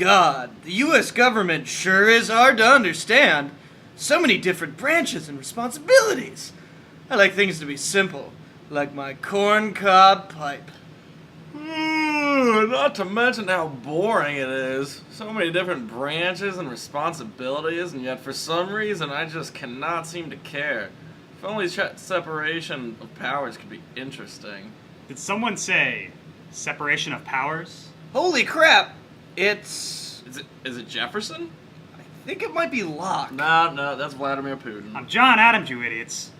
God, the U.S. government sure is hard to understand. So many different branches and responsibilities. I like things to be simple, like my corncob pipe. Not to mention how boring it is. So many different branches and responsibilities, and yet for some reason I just cannot seem to care. If only separation of powers could be interesting. Did someone say separation of powers? Holy crap! It's... Is it Jefferson? I think it might be Locke. No, that's Vladimir Putin. I'm John Adams, you idiots.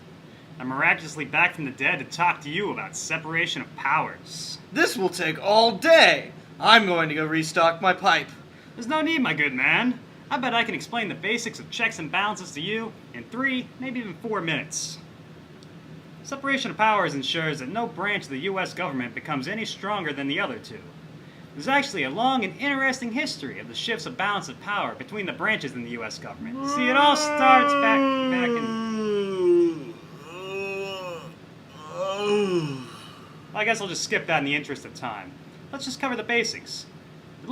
I'm miraculously back from the dead to talk to you about separation of powers. This will take all day. I'm going to go restock my pipe. There's no need, my good man. I bet I can explain the basics of checks and balances to you in 3, maybe even 4 minutes. Separation of powers ensures that no branch of the U.S. government becomes any stronger than the other two. There's actually a long and interesting history of the shifts of balance of power between the branches in the U.S. government. See, it all starts back in... I guess I'll just skip that in the interest of time. Let's just cover the basics. The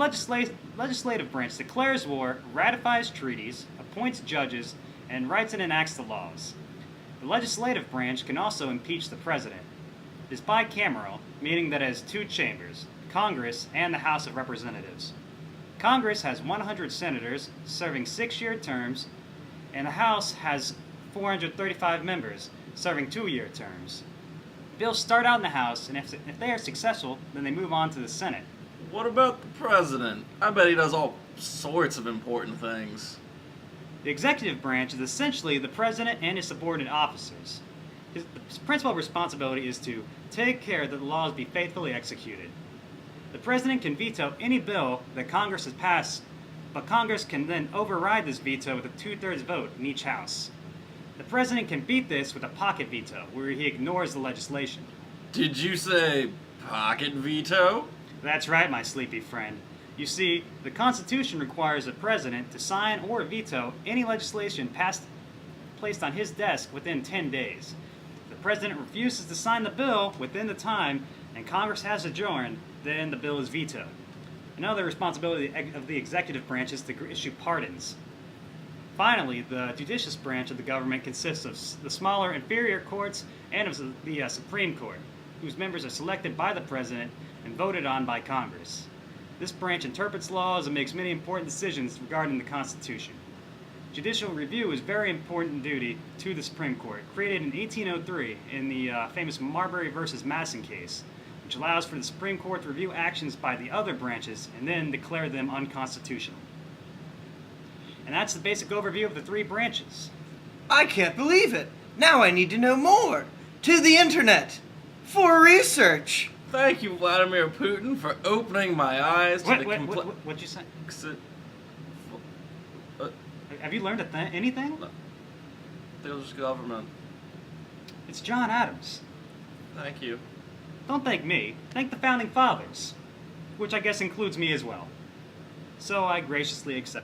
legislative branch declares war, ratifies treaties, appoints judges, and writes and enacts the laws. The legislative branch can also impeach the president. It is bicameral, meaning that it has 2 chambers, Congress and the House of Representatives. Congress has 100 senators serving 6-year terms, and the House has 435 members serving 2-year terms. Bills start out in the House, and if they are successful, then they move on to the Senate. What about the president? I bet he does all sorts of important things. The executive branch is essentially the president and his subordinate officers. His principal responsibility is to take care that the laws be faithfully executed. The president can veto any bill that Congress has passed, but Congress can then override this veto with a 2/3 vote in each house. The president can beat this with a pocket veto, where he ignores the legislation. Did you say pocket veto? That's right, my sleepy friend. You see, the Constitution requires the president to sign or veto any legislation placed on his desk within 10 days. If the president refuses to sign the bill within the time and Congress has adjourned, then the bill is vetoed. Another responsibility of the executive branch is to issue pardons. Finally, the judicial branch of the government consists of the smaller inferior courts and of the Supreme Court, whose members are selected by the president and voted on by Congress. This branch interprets laws and makes many important decisions regarding the Constitution. Judicial review is a very important duty to the Supreme Court, created in 1803 in the famous Marbury versus Madison case, which allows for the Supreme Court to review actions by the other branches and then declare them unconstitutional. And that's the basic overview of the 3 branches. I can't believe it. Now I need to know more. To the internet. For research. Thank you, Vladimir Putin, for opening my eyes to What'd you say? Have you learned anything? There's government. It's John Adams. Thank you. Don't thank me. Thank the Founding Fathers, which I guess includes me as well. So I graciously accept.